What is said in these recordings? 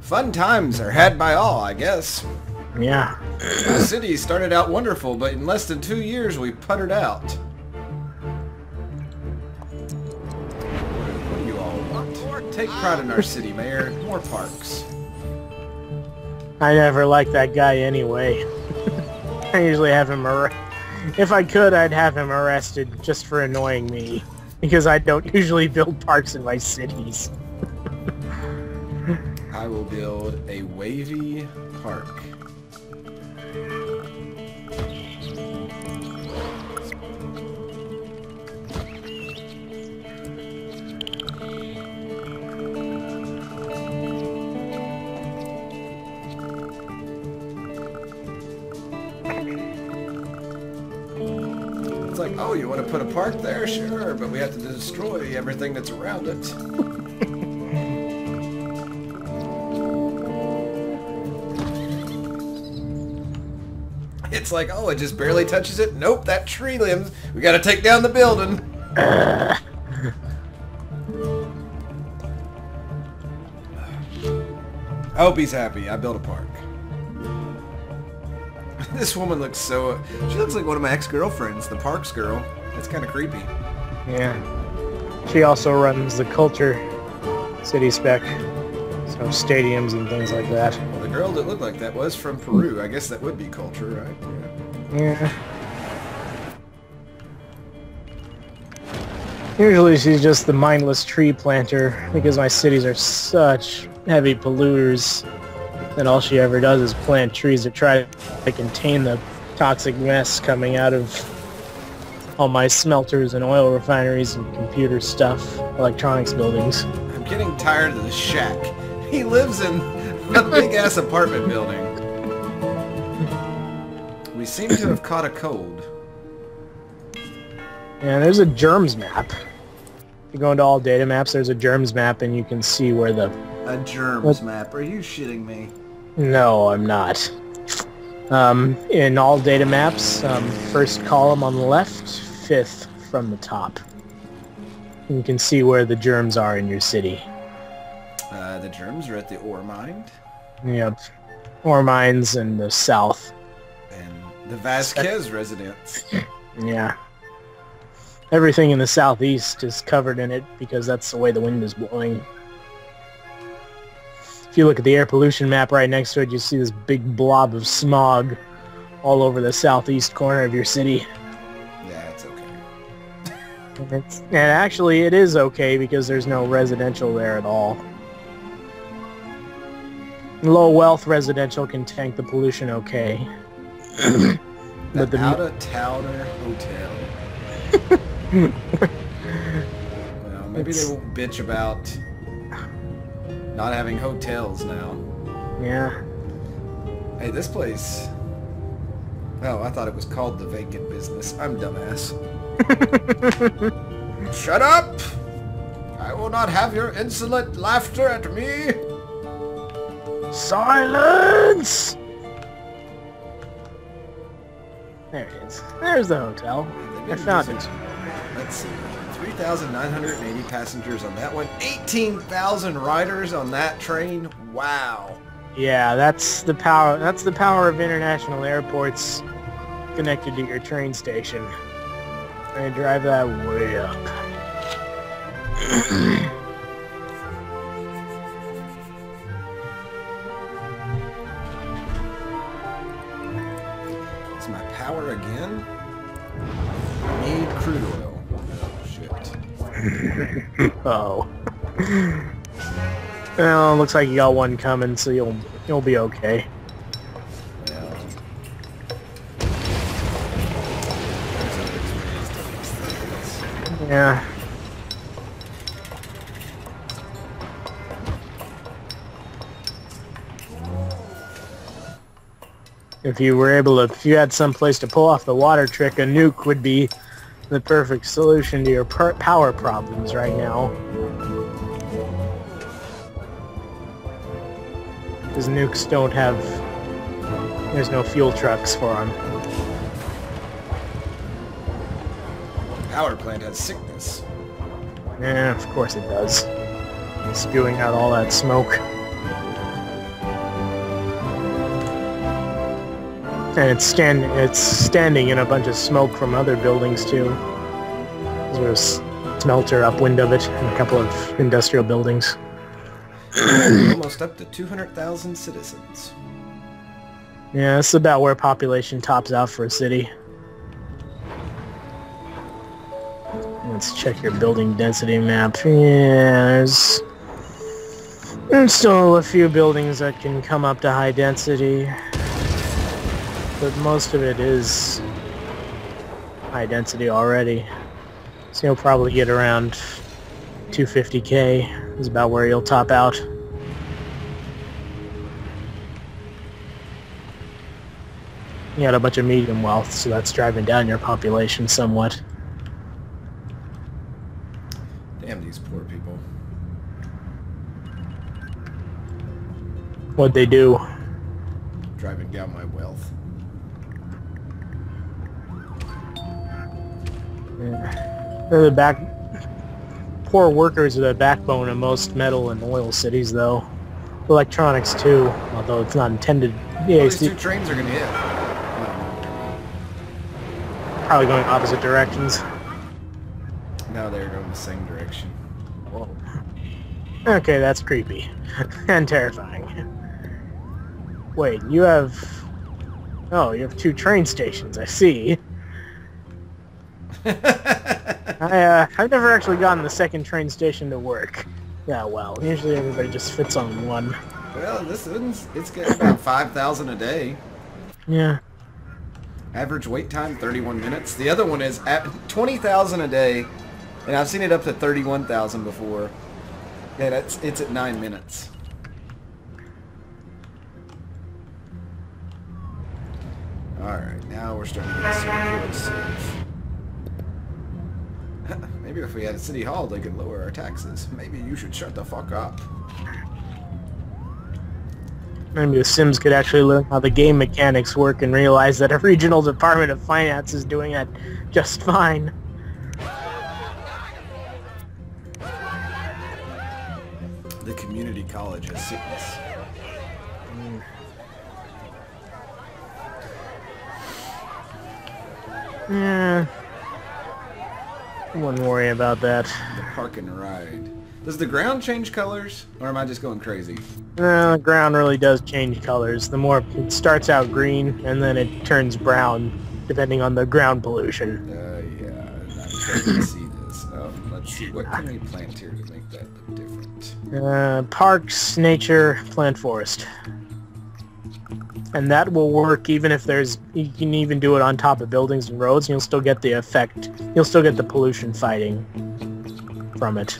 Fun times are had by all, I guess. Yeah. The city started out wonderful, but in less than 2 years we puttered out. What do you all want? Take pride in our city, Mayor. More parks. I never liked that guy anyway. I usually have him if I could, I'd have him arrested just for annoying me. Because I don't usually build parks in my cities. I will build a wavy park. It's like, oh, you want to put a park there? Sure, but we have to destroy everything that's around it. It's like, oh, it just barely touches it. Nope, that tree limbs. We gotta take down the building. I hope he's happy. I built a park. This woman looks so... She looks like one of my ex-girlfriends, the Parks girl. That's kind of creepy. Yeah. She also runs the Culture City Spec. So stadiums and things like that. Well, the girl that looked like that was from Peru. I guess that would be culture, right? Yeah. Usually she's just the mindless tree planter, because my cities are such heavy polluters that all she ever does is plant trees to try to contain the toxic mess coming out of all my smelters and oil refineries and computer stuff, electronics buildings. I'm getting tired of the shack. He lives in a big-ass apartment building. We seem to have caught a cold. Yeah, there's a germs map. If you go into all data maps, there's a germs map, and you can see where the... A germs map? Are you shitting me? No, I'm not. In all data maps, first column on the left, fifth from the top. You can see where the germs are in your city. The germs are at the ore mine. Yep. Ore mines in the south. And the Vasquez residence. Yeah. Everything in the southeast is covered in it because that's the way the wind is blowing. If you look at the air pollution map right next to it, you see this big blob of smog all over the southeast corner of your city. Yeah, it's okay. And actually, it is okay because there's no residential there at all. Low wealth residential can tank the pollution okay. But the out-of-towner hotel. Well, maybe they won't bitch about not having hotels now. Yeah. Hey, this place... Oh, I thought it was called the Vacant Business. I'm dumbass. Shut up! I will not have your insolent laughter at me! Silence! There it is. There's the hotel. I found it. Let's see. 3,980 passengers on that one. 18,000 riders on that train. Wow. Yeah, that's the power. That's the power of international airports connected to your train station. I drive that way up. Is my power again? Need crude oil. Oh, shit. Oh. Well, looks like you got one coming, so you'll be okay. Yeah. If you had some place to pull off the water trick, a nuke would be the perfect solution to your power problems right now. Because nukes don't have... There's no fuel trucks for them. Power plant has sickness. Yeah, of course it does. It's spewing out all that smoke. And it's standing in a bunch of smoke from other buildings too. There's a smelter upwind of it and a couple of industrial buildings. Almost up to 200,000 citizens. Yeah, that's about where population tops out for a city. Let's check your building density map. Yeah, there's still a few buildings that can come up to high density, but most of it is high density already. So you'll probably get around 250k is about where you'll top out. You got a bunch of medium wealth, so that's driving down your population somewhat. Damn these poor people. What'd they do? Driving down my wealth. Yeah. They're the poor workers are the backbone of most metal and oil cities, though. Electronics too, although it's not intended. Yeah, These two trains are gonna hit. Probably going opposite directions. No, they're going the same direction. Whoa. Okay, that's creepy and terrifying. Wait, you have... Oh, you have two train stations, I see. I've never actually gotten the second train station to work. Yeah, well, usually everybody just fits on one. Well, this one's, it's getting about 5,000 a day. Yeah. Average wait time, 31 minutes. The other one is at 20,000 a day, and I've seen it up to 31,000 before. And it's at 9 minutes. Alright, now we're starting to get some good stuff. Maybe if we had a city hall, they could lower our taxes. Maybe you should shut the fuck up. Maybe the Sims could actually learn how the game mechanics work and realize that a regional department of finance is doing that just fine. The community college has sickness. Yeah. I wouldn't worry about that. The park and ride. Does the ground change colors, or am I just going crazy? The ground really does change colors. The more it starts out green, and then it turns brown, depending on the ground pollution. Yeah, I'm starting to see this. Let's see, what can we plant here to make that look different? Parks, nature, plant forest. And that will work even if you can even do it on top of buildings and roads, and you'll still get the effect, you'll still get the pollution fighting from it.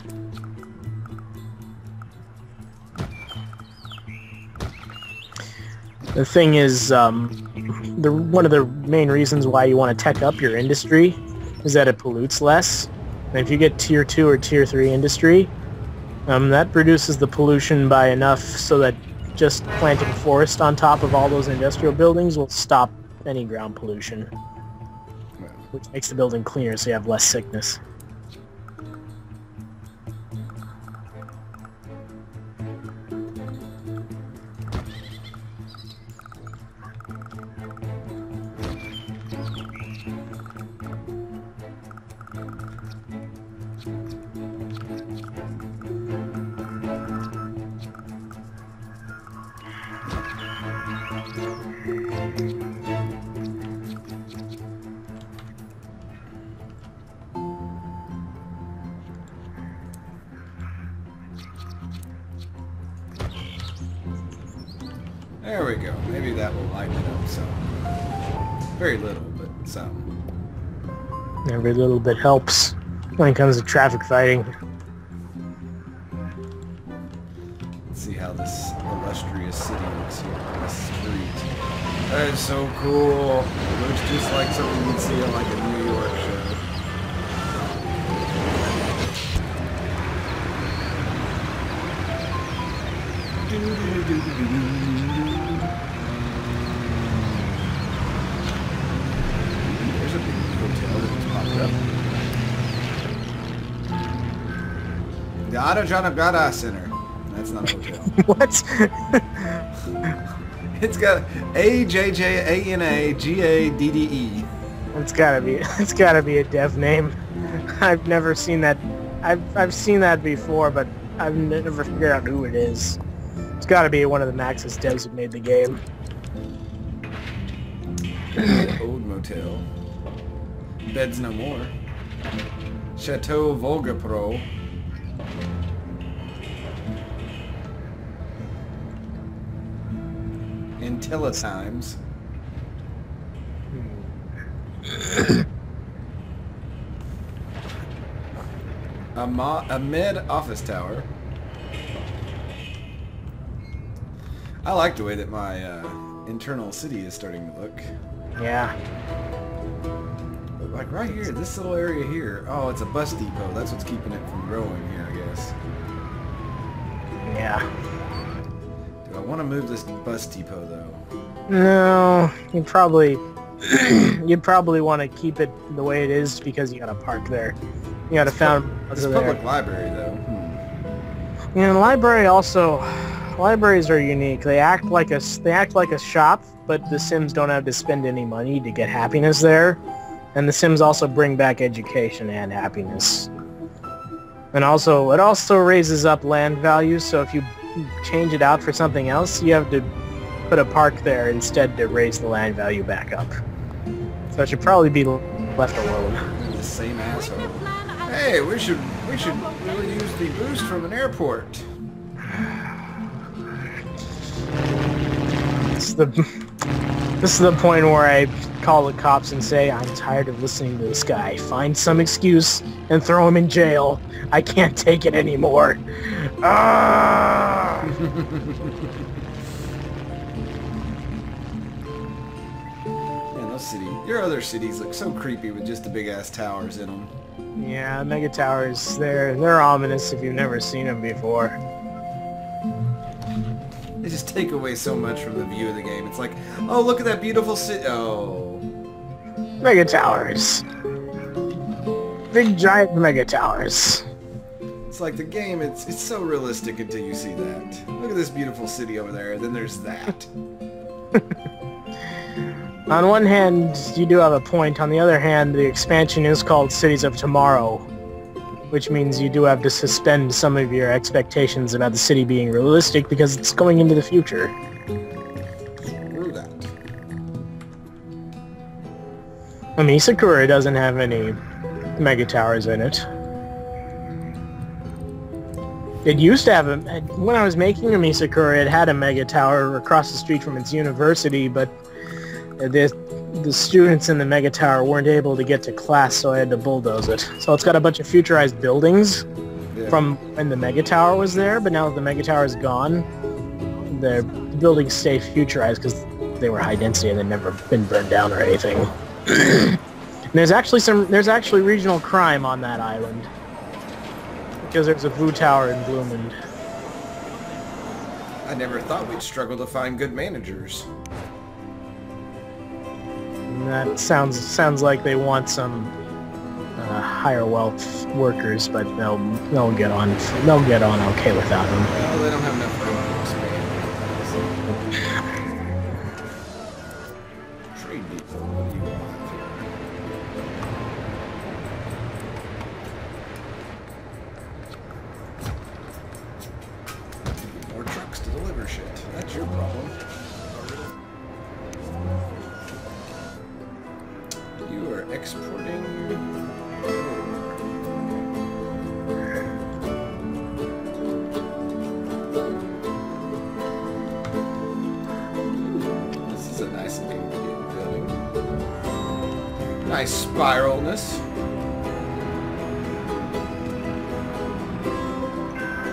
The thing is, one of the main reasons why you want to tech up your industry is that it pollutes less. And if you get tier 2 or tier 3 industry, that reduces the pollution by enough so that just planting forest on top of all those industrial buildings will stop any ground pollution, which makes the building cleaner so you have less sickness. There we go. Maybe that will lighten it up some. Very little, but some. Every little bit helps when it comes to traffic fighting. Let's see how this illustrious city looks here on this street. That is so cool. It looks just like something you'd see on like a New York show. There's a big hotel that just popped up. The Ada Janagada Center. That's not a hotel. What? It's got AJJANAGADDE. It's gotta be a dev name. I've never seen that. I've seen that before, but I've never figured out who it is. It's gotta be one of the Maxis devs who made the game. Old Motel. Beds No More. Chateau Volga Pro. Intellitimes. A mid office tower. I like the way that my internal city is starting to look. Yeah. Like right here, this little area here. Oh, it's a bus depot. That's what's keeping it from growing here, I guess. Yeah. Do I want to move this bus depot though? No, you'd probably want to keep it the way it is because you got to park there. You got to found. It's a public library though. Yeah, the library also. Libraries are unique. They act like a shop, but the Sims don't have to spend any money to get happiness there. And the Sims also bring back education and happiness. And also, it also raises up land values, so if you change it out for something else, you have to put a park there instead to raise the land value back up. So it should probably be left alone. The same asshole. Hey, we should really use the boost from an airport. This is the point where I call the cops and say, I'm tired of listening to this guy. Find some excuse and throw him in jail. I can't take it anymore. Ah! Man, those your other cities look so creepy with just the big ass towers in them. Yeah, mega towers, they're ominous if you've never seen them before. They just take away so much from the view of the game. It's like, oh, look at that beautiful city. Oh. Mega towers. Big giant mega towers. It's like the game, it's so realistic until you see that. Look at this beautiful city over there, then there's that. On one hand, you do have a point. On the other hand, the expansion is called Cities of Tomorrow, which means you do have to suspend some of your expectations about the city being realistic because it's going into the future. Screw that. I mean, Sakura doesn't have any mega towers in it. It used to have when I was making Sakura, it had a mega tower across the street from its university, but the students in the mega tower weren't able to get to class, so I had to bulldoze it. So it's got a bunch of futurized buildings from when the mega tower was there, but now that the mega tower is gone, the buildings stay futurized because they were high density and they've never been burned down or anything. And there's actually regional crime on that island because there's a Vu Tower in Bloomond. I never thought we'd struggle to find good managers. That sounds like they want some higher wealth workers, but they'll get on okay without them. Well, they don't have enough room to expand. Trade people. What do you want here? More trucks to deliver shit. That's your problem. You are exporting. This is a nice looking building. Nice spiralness.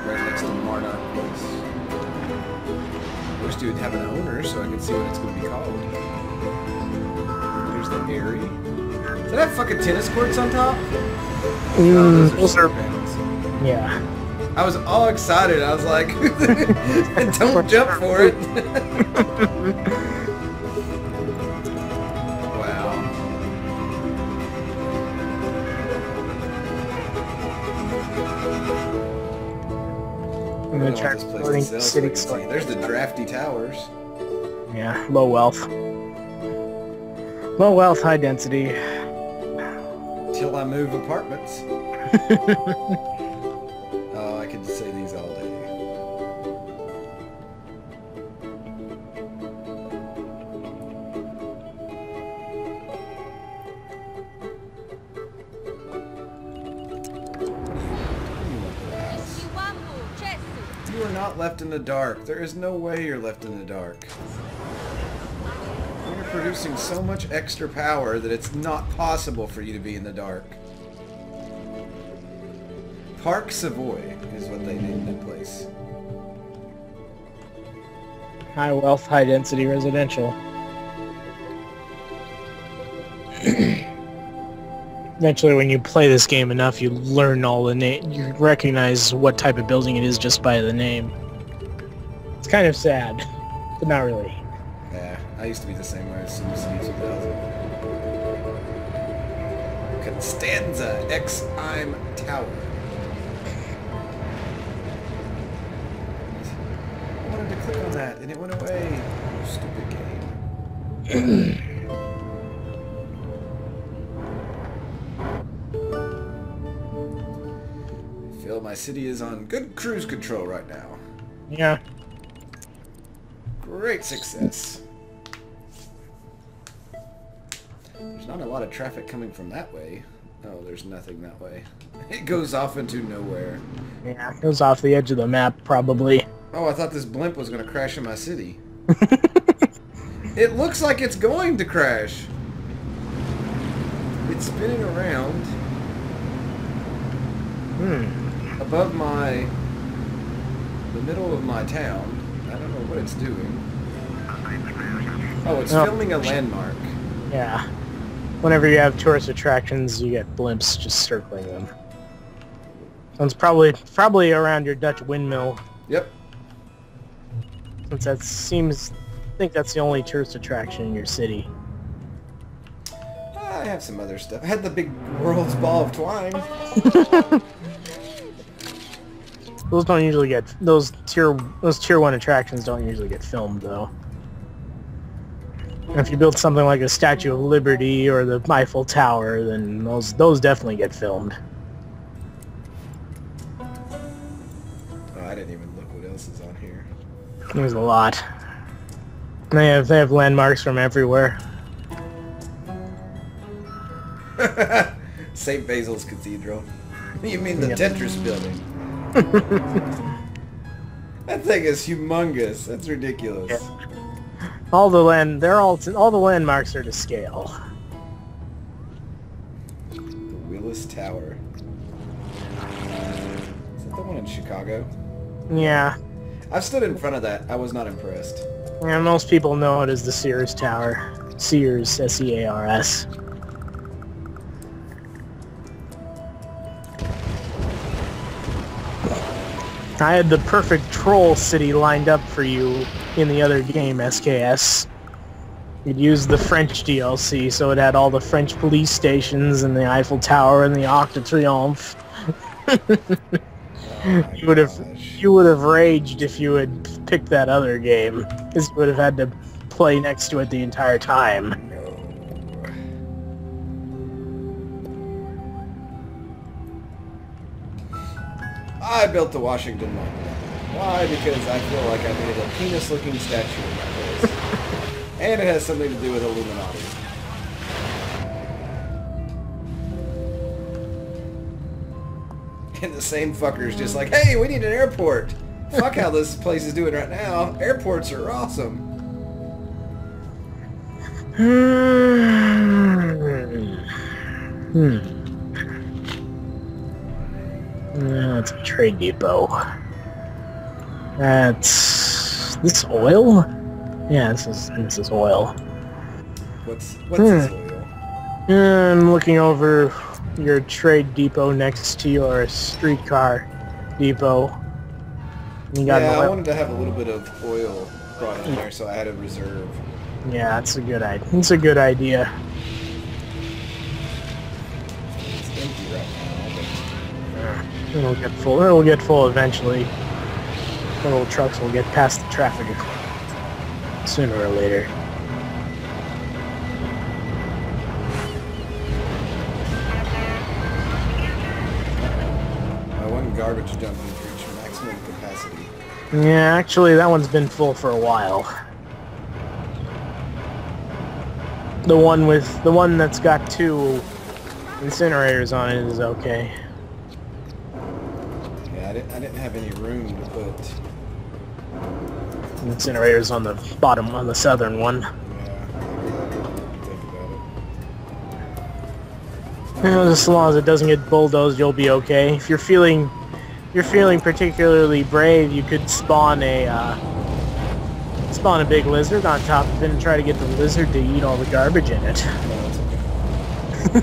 Right next to Marnock Place. Wish you would have an owner so I could see what it's going to be called. There's the Airy. Does that have fucking tennis courts on top? Those are panels. Yeah. I was all excited. I was like, don't jump for it. Wow. I'm gonna try building city. There's the drafty towers. Yeah, low wealth. Low wealth, high density. Till I move apartments. Oh, I could say these all day. You are not left in the dark. There is no way you're left in the dark. You're producing so much extra power that it's not possible for you to be in the dark. Park Savoy is what they named that place. High wealth, high density residential. Eventually, when you play this game enough, you learn all the name. You recognize what type of building it is just by the name. It's kind of sad, but not really. Yeah, I used to be the same way as SimCity 2000. Constanza X-I'm Tower. I wanted to click on that and it went away. Stupid game. I feel my city is on good cruise control right now. Yeah. Great success. There's not a lot of traffic coming from that way. Oh, there's nothing that way. It goes off into nowhere. Yeah, it goes off the edge of the map, probably. Oh, I thought this blimp was going to crash in my city. It looks like it's going to crash. It's spinning around. Above the middle of my town. I don't know what it's doing. Oh, it's filming a landmark. Yeah. Whenever you have tourist attractions, you get blimps just circling them. So it's probably around your Dutch windmill. Yep. Since that seems, I think that's the only tourist attraction in your city. I have some other stuff. I had the big world's ball of twine. Those don't usually get those tier 1 attractions don't usually get filmed though. And if you build something like a Statue of Liberty or the Eiffel Tower, then those definitely get filmed. Oh, I didn't even look what else is on here. There's a lot. They have landmarks from everywhere. St. Basil's Cathedral. You mean the Tetris building? That thing is humongous. That's ridiculous. Yeah. All the landmarks are to scale. The Willis Tower. Is that the one in Chicago? Yeah. I've stood in front of that. I was not impressed. Yeah, most people know it as the Sears Tower. Sears, S-E-A-R-S. I had the perfect troll city lined up for you in the other game, SKS. You'd use the French DLC, so it had all the French police stations and the Eiffel Tower and the Arc de Triomphe. You would have raged if you had picked that other game, because you would have had to play next to it the entire time. I built the Washington Monument. Why? Because I feel like I made a penis-looking statue in my place. And it has something to do with Illuminati. And the same fucker's just like, hey, we need an airport. Fuck how this place is doing right now. Airports are awesome. That's a trade depot. That's this oil? Yeah, this is oil. What's this oil? I'm looking over your trade depot next to your streetcar depot. You got I wanted to have a little bit of oil brought in there, so I had a reserve. Yeah, that's a good idea. It's a good idea. It's empty right now. It'll get full. It'll get full eventually. The little trucks will get past the traffic. sooner or later. One garbage dump has reached maximum capacity. Yeah, actually, that one's been full for a while. The one that's got 2 incinerators on it is okay. Yeah, I didn't have any room to put Incinerators on the bottom, on the southern one. Yeah, think about it. You know, just as long as it doesn't get bulldozed, you'll be okay. If you're feeling particularly brave, you could spawn a big lizard on top of it and try to get the lizard to eat all the garbage in it. No, that's okay.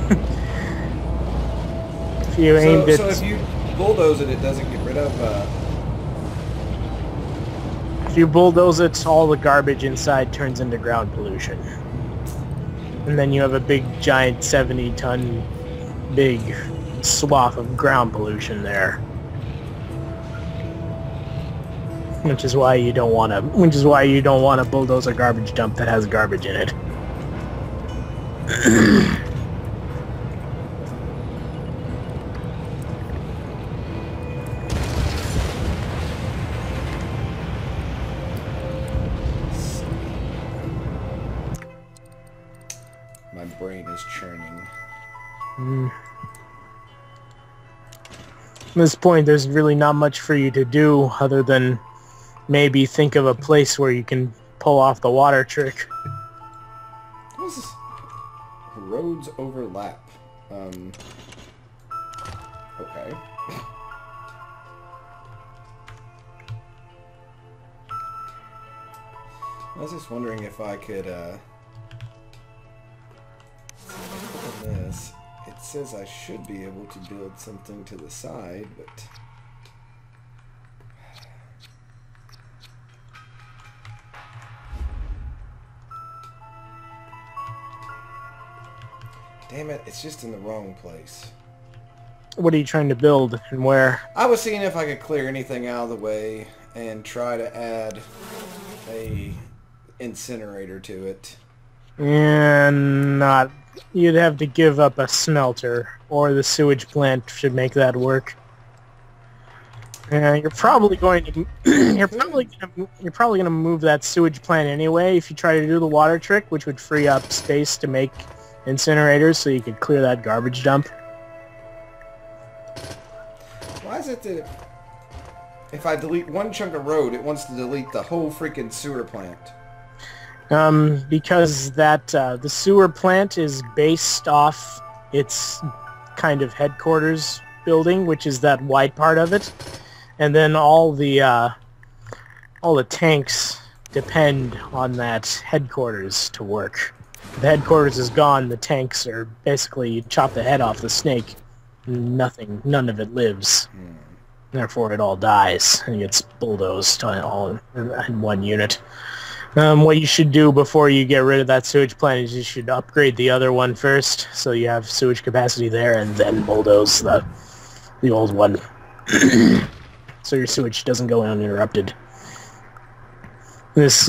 If you aimed it... So if you bulldoze it, it doesn't get rid of... If you bulldoze it, all the garbage inside turns into ground pollution. And then you have a big, giant 70-ton big swath of ground pollution there. Which is why you don't want to bulldoze a garbage dump that has garbage in it. My brain is churning. At this point, there's really not much for you to do other than maybe think of a place where you can pull off the water trick. What is this? Roads overlap. Okay. I was just wondering if I could, look at this. It says I should be able to build something to the side, but... Damn it, it's just in the wrong place. What are you trying to build and where? I was seeing if I could clear anything out of the way and try to add a incinerator to it. And not... You'd have to give up a smelter, or the sewage plant should make that work. You're probably going to you're probably going to move that sewage plant anyway if you try to do the water trick, which would free up space to make incinerators so you could clear that garbage dump. Why is it that if I delete one chunk of road, it wants to delete the whole freaking sewer plant? Because that the sewer plant is based off its kind of headquarters building, which is that wide part of it, and then all the tanks depend on that headquarters to work. If the headquarters is gone, the tanks are basically, you chop the head off the snake, none of it lives. Therefore, it all dies and gets bulldozed all in one unit. What you should do before you get rid of that sewage plant is you should upgrade the other one first, so you have sewage capacity there, and then bulldoze the old one, so your sewage doesn't go uninterrupted. This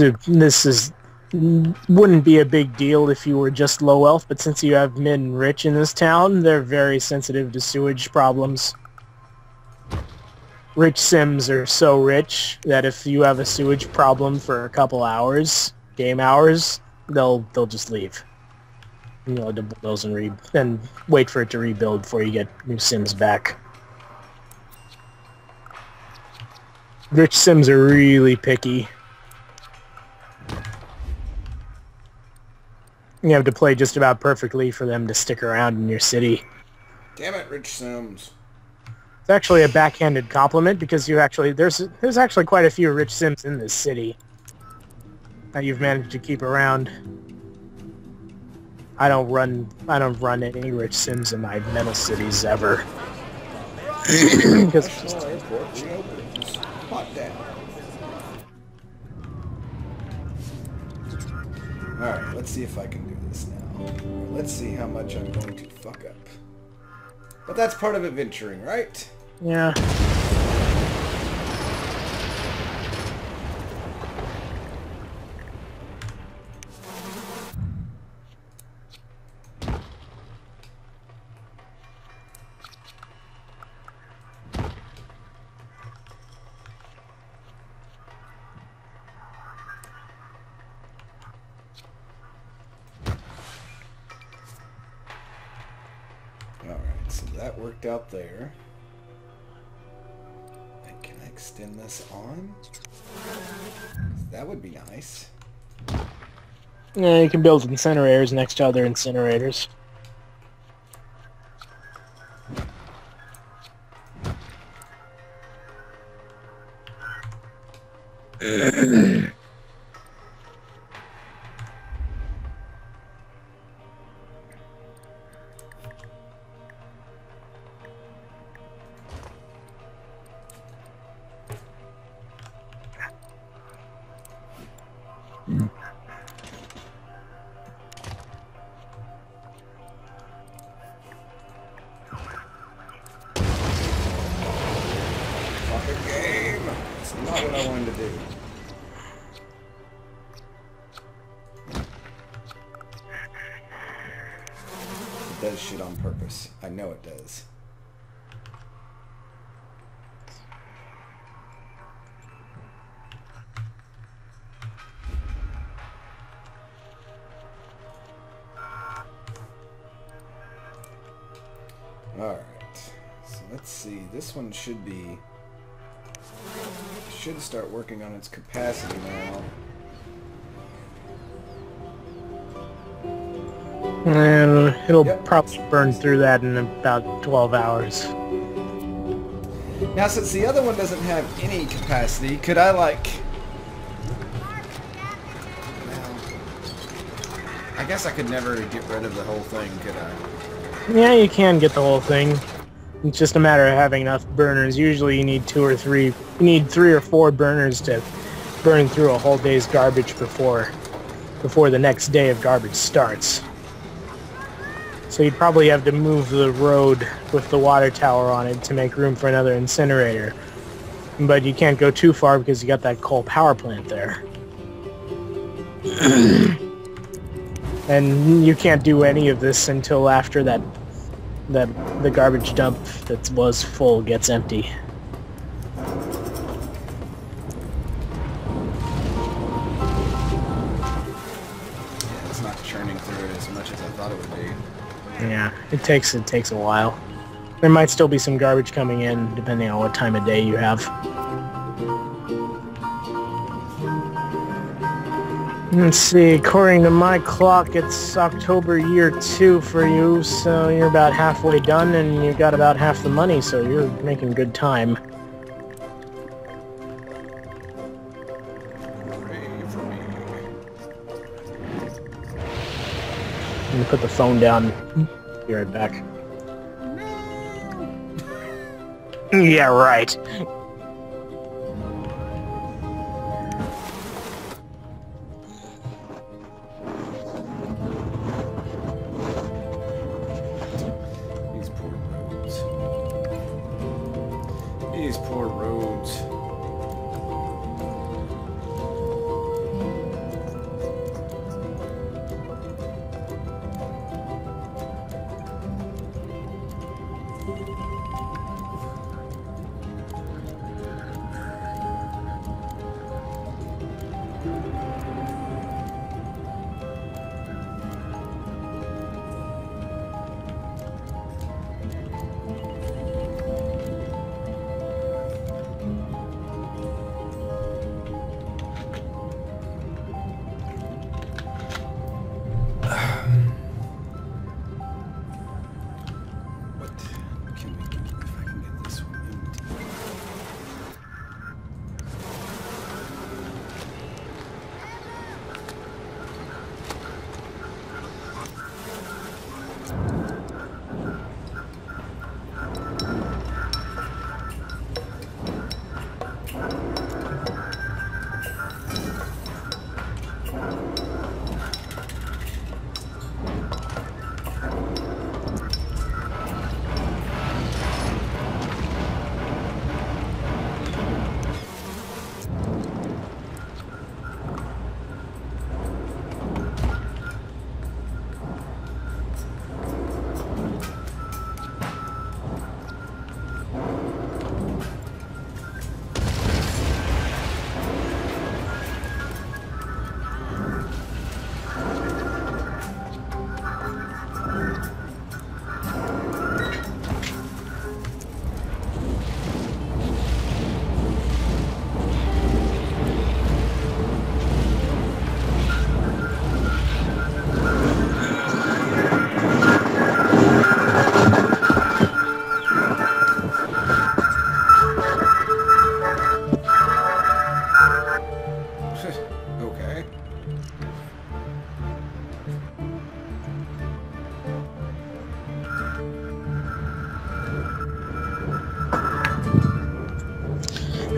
wouldn't be a big deal if you were just low wealth, but since you have mid and rich in this town, they're very sensitive to sewage problems. Rich Sims are so rich that if you have a sewage problem for a couple hours, game hours, they'll just leave. You know, to bulldoze and wait for it to rebuild before you get new Sims back. Rich Sims are really picky. You have to play just about perfectly for them to stick around in your city. Damn it, Rich Sims. It's actually a backhanded compliment because there's actually quite a few rich Sims in this city that you've managed to keep around. I don't run any rich Sims in my metal cities ever. Because Alright, let's see if I can do this now. Let's see how much I'm going to fuck up. But that's part of adventuring, right? yeah. that worked out there. And can I extend this on? That would be nice. Yeah, you can build incinerators next to other incinerators. Fucking game! It's not what I wanted to do. It does shit on purpose. I know it does. Alright, so let's see, this one should start working on its capacity now. And it'll probably burn through that in about 12 hours. Now, since the other one doesn't have any capacity, could I, like... Well, I guess I could never get rid of the whole thing, could I? Yeah, you can get the whole thing. It's just a matter of having enough burners. Usually you need 2 or 3. You need 3 or 4 burners to burn through a whole day's garbage before the next day of garbage starts. So you'd probably have to move the road with the water tower on it to make room for another incinerator. But you can't go too far because you got that coal power plant there. And you can't do any of this until after the garbage dump that was full gets empty. Yeah, it's not churning through it as much as I thought it would be. Yeah, it takes a while. There might still be some garbage coming in depending on what time of day you have. Let's see, according to my clock, it's October year 2 for you, so you're about halfway done and you got about half the money, so you're making good time. Hooray for me. I'm gonna put the phone down. Be right back. Yeah, right. These poor roads.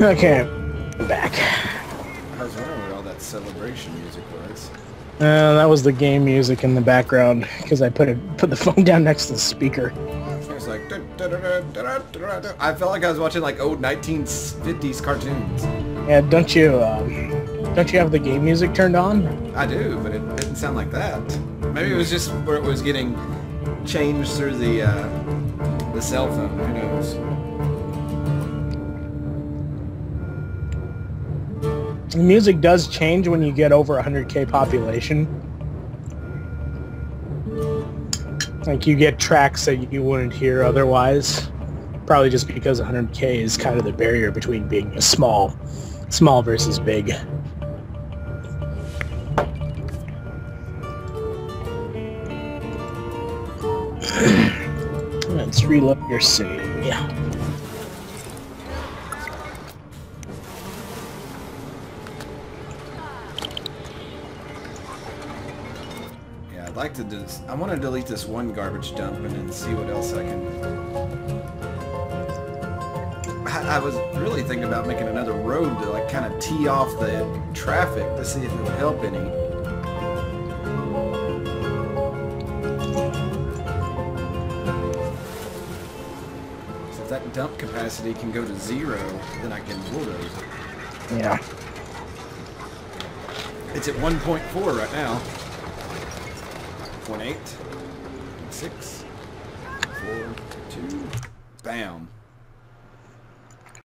Okay, I'm back. I was wondering what all that celebration music was. That was the game music in the background because I put the phone down next to the speaker. It was like... I felt like I was watching like old 1950s cartoons. Yeah, don't you have the game music turned on? I do, but it didn't sound like that. Maybe it was just where it was getting changed through the cell phone. Who knows? The music does change when you get over 100k population. Like you get tracks that you wouldn't hear otherwise. Probably just because 100k is kind of the barrier between being a small versus big. Let's reload your city. Yeah. I'd like to do. I want to delete this one garbage dump and then see what else I can. I was really thinking about making another road to like kind of tee off the traffic to see if it would help any. So if that dump capacity can go to 0, then I can bulldoze it. Yeah. It's at 1.4 right now. 0.8, 6, 4, 2, bam.